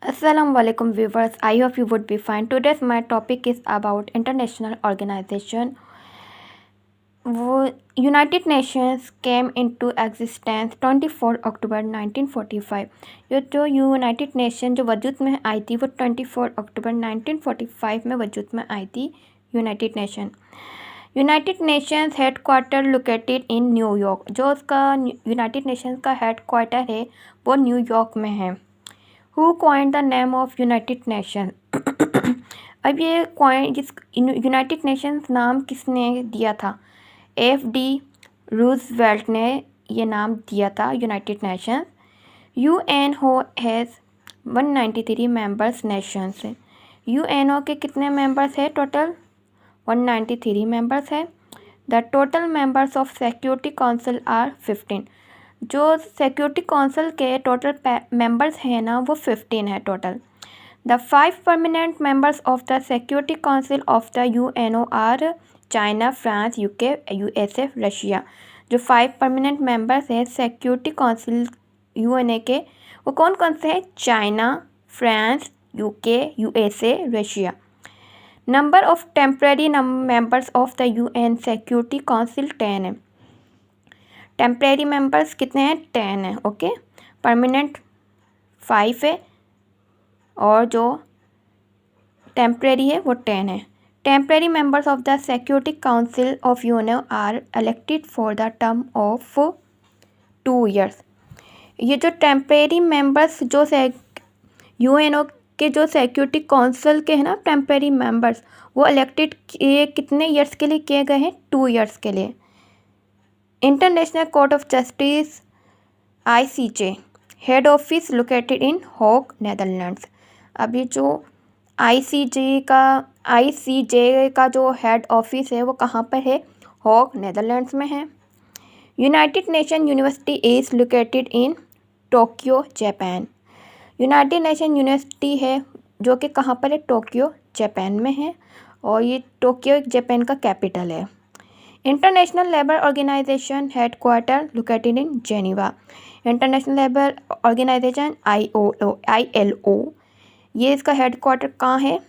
Assalamualaikum viewers, I hope you would be fine. Today's my topic is about international organization. United Nations came into existence 24 अक्टूबर 1945। ये जो United nation जो वजूद में आई थी वो 24 अक्टूबर 1945 में वजूद में आई थी। United Nations headquarter located in New York. जो उसका यूनाइटेड नेशंस का हेड क्वार्टर है वो न्यूयॉर्क में है। Who coined the name of United nation. अब ये कॉइन जिस यूनाइटेड नेशंस नाम किसने दिया था? FD रूजवेल्ट ने ये नाम दिया था United Nations. UNO has 193 members nations. UNO के कितने मेंबर्स है? टोटल 193 मेंबर्स है। The total members of security council are 15। जो सिक्योरिटी काउंसिल के टोटल मेंबर्स हैं ना वो 15 है total. The 5 permanent members of the security council of the UNO are China, France, UK, USA, Russia. जो 5 permanent members हैं security council UNO के वो कौन कौन से हैं? China, France, UK, USA, Russia. Number of temporary members of the UN security council 10 है। Temporary members कितने हैं? 10 है। ओके, परमानेंट 5 है और जो टेम्परेरी है वो 10 है। Temporary members of the security council of UNO are elected for the term of 2 years। ये जो टेम्परेरी मेंबर्स जो UNO के जो सिक्योरिटी काउंसिल के हैं ना टेम्परेरी मेंबर्स वो इलेक्टेड कितने ईयर्स के लिए किए गए हैं? 2 years के लिए। International Court of Justice ICJ head office located in Hague, Netherlands. अभी जो ICJ का जो हेड ऑफिस है वो कहाँ पर है? हॉग, नेदरलैंड्स में है। United nation university is located in Tokyo, Japan. United nation university है जो कि कहाँ पर है? टोक्यो, जापान में है और ये टोक्यो जापान का कैपिटल है। International Labour Organisation headquarter located in Geneva. International Labour Organisation ILO ये इसका हेड क्वार्टर कहाँ है?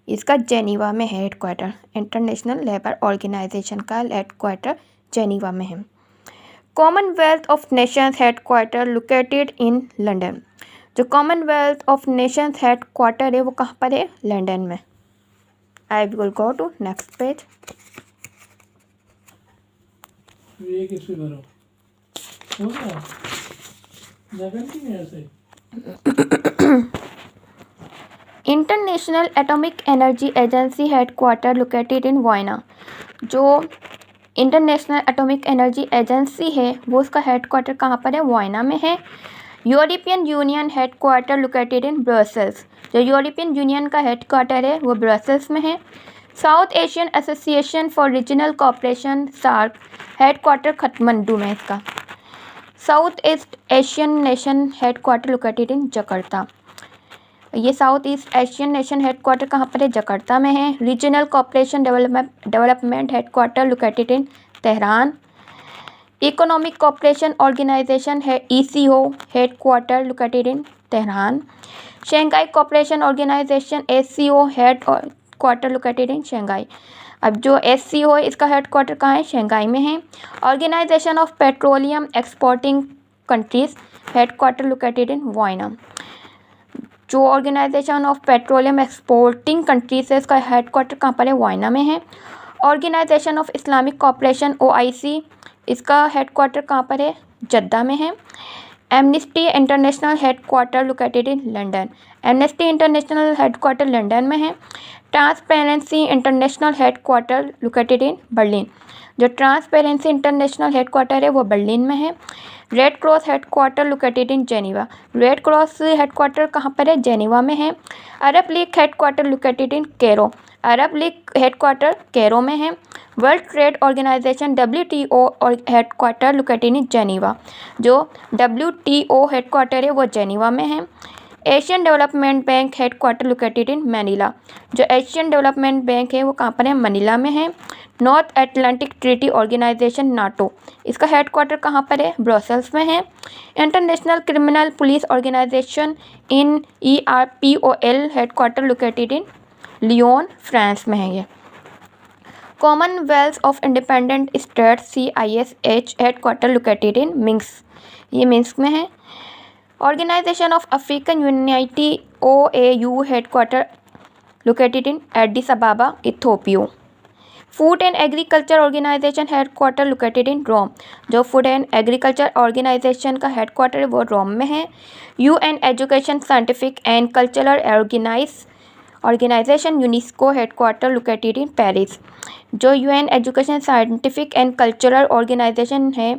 इसका जेनीवा में है headquarter. International Labour Organisation का हेड क्वार्टर जेनीवा में है। Commonwealth of Nations headquarter located in London. जो Commonwealth of Nations head quarter है वो कहाँ पर है? लंदन में। I will go to next page. ये किससे भरो हो गया लगन की नहीं ऐसे। International Atomic Energy Agency headquarter located in Vienna. जो इंटरनेशनल एटॉमिक एनर्जी एजेंसी है वो उसका हेड क्वार्टर कहाँ पर है? वायना में है। European Union headquarter located in Brussels. जो यूरोपियन यूनियन का हेड क्वार्टर है वो ब्रसेल्स में है। South Asian Association for Regional Cooperation SAARC headquarter Kathmandu में इसका। South East Asian Nation headquarter located in Jakarta. ये South East Asian Nation headquarter कहाँ पर है? जकार्ता में है। Regional Cooperation Development headquarter located in Tehran. Economic Cooperation Organization है ECO head quarter located in Tehran. Shanghai Cooperation Organisation SCO headquarter located in Shanghai. अब जो SCO है इसका हेड क्वार्टर कहाँ है? शंघाई में है। Organisation of Petroleum Exporting Countries headquarter located in Vienna. जो Organization of Petroleum Exporting Countries है इसका हेड क्वार्टर कहाँ पर है? वायना में है। Organisation of Islamic Cooperation OIC इसका हेड क्वार्टर कहाँ पर है? जद्दा में है। Amnesty International headquarter located in London. Amnesty International headquarter London में है। Transparency International headquarter located in Berlin. जो ट्रांसपेरेंसी इंटरनेशनल हेड क्वार्टर है वो बर्लिन में है। Red Cross headquarter located in Geneva. Red Cross headquarter कहाँ पर है? जेनीवा में है। Arab League headquarter located in Cairo. Arab League headquarter Cairo में है। वर्ल्ड ट्रेड ऑर्गेनाइजेशन WTO और headquarter located in Geneva. जो WTO हेड क्वार्टर है वो जेनीवा में है। Asian Development Bank headquarter located in Manila. जो एशियन डेवलपमेंट बैंक है वो कहाँ पर है? मनीला में है। North Atlantic Treaty Organisation NATO, इसका हेडक्वार्टर कहाँ पर है? ब्रसेल्स में है। इंटरनेशनल क्रिमिनल पुलिस ऑर्गेनाइजेशन इन ERPOL, हेडक्वार्टर लोकेटेड इन लियोन, फ्रांस में है ये। Commonwealth of Independent States CISH, headquarter located in Minsk, ये मिन्स्क में है। Organisation of African Unity OAU, headquarter located in Addis Ababa, Ethiopia. Food and Agriculture Organization, headquarter located in Rome, जो Food and Agriculture Organization का headquarter है वो Rome में है। UN Education Scientific and Cultural Organization UNESCO, headquarter located in Paris, जो UN Education Scientific and Cultural Organization है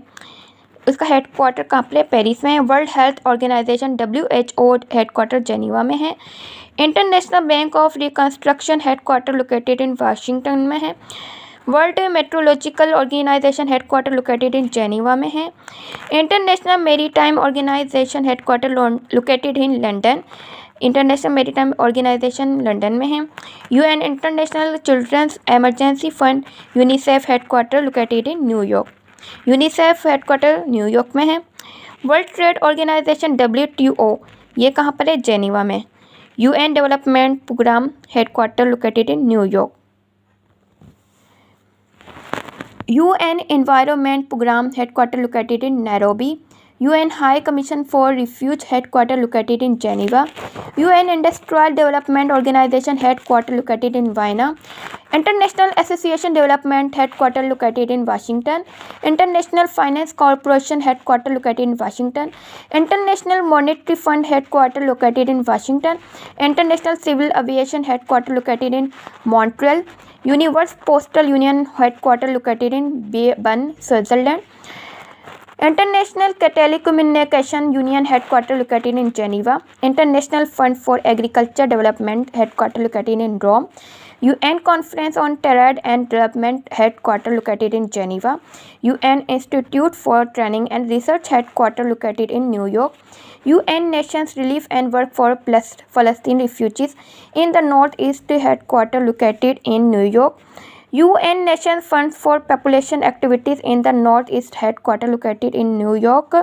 उसका headquarter कहाँ पर है? पेरिस में है। World Health Organisation WHO, headquarter Geneva में है। International Bank of Reconstruction, headquarter located in Washington में है। World Metrological Organisation, headquarter located in Geneva में है। International Maritime Organisation, headquarter located in London, International Maritime Organisation London में है। UN International Children's Emergency Fund UNICEF, headquarter located in New York, UNICEF headquarter New York में है। World Trade Organisation WTO, ये कहाँ पर है? जेनीवा में। UN Development Programme, headquarter located in New York. UN Environment Programme, headquarter located in Nairobi. UN High Commission for Refuge, headquarter located in Geneva. UN Industrial Development Organization, headquarter located in Vienna. International Association Development, headquarter located in Washington. International Finance Corporation, headquarter located in Washington. International Monetary Fund, headquarter located in Washington. International Civil Aviation, headquarter located in Montreal. Universal Postal Union, headquarter located in Bern, Switzerland. International Telecommunication Union, headquarter located in Geneva. International Fund for Agriculture Development, headquarter located in Rome. UN Conference on Trade and Development, headquarter located in Geneva. UN Institute for Training and Research, headquarter located in New York. UN Nations Relief and Work for Palestine refugees in the Northeast, headquarter located in New York. UN Nations Fund for Population Activities in the Northeast, headquarter located in New York.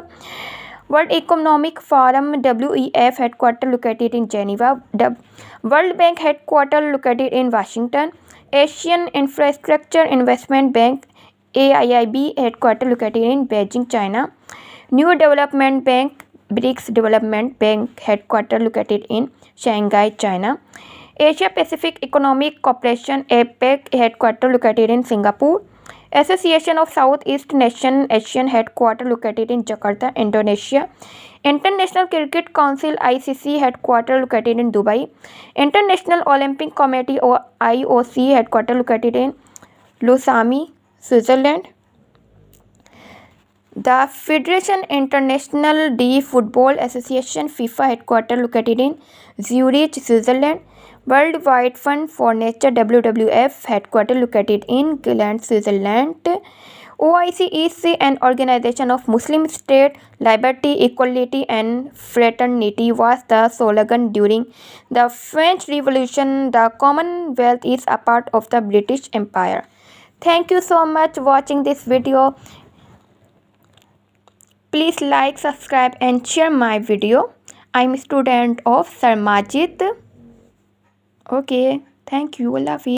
World Economic Forum WEF, headquarter located in Geneva. World Bank, headquarter located in Washington. Asian Infrastructure Investment Bank AIIB, headquarter located in Beijing, China. New Development Bank BRICS Development Bank, headquarter located in Shanghai, China. Asia Pacific Economic Cooperation APEC, headquarter located in Singapore. Association of Southeast Nation ASEAN, headquarter located in Jakarta, Indonesia. International Cricket Council ICC, headquarter located in Dubai. International Olympic Committee IOC, headquarter located in Lausanne, Switzerland. The Federation International de Football Association FIFA, headquarter located in Zurich, Switzerland. World Wide Fund for Nature WWF, headquarter located in Gland, Switzerland. OIC is an organization of Muslim state. Liberty, equality and fraternity was the slogan during the French Revolution. The Commonwealth is a part of the British Empire. Thank you so much for watching this video. Please like, subscribe and share my video. I'm a student of Sir Majid. Okay, thank you. Allah Hafiz.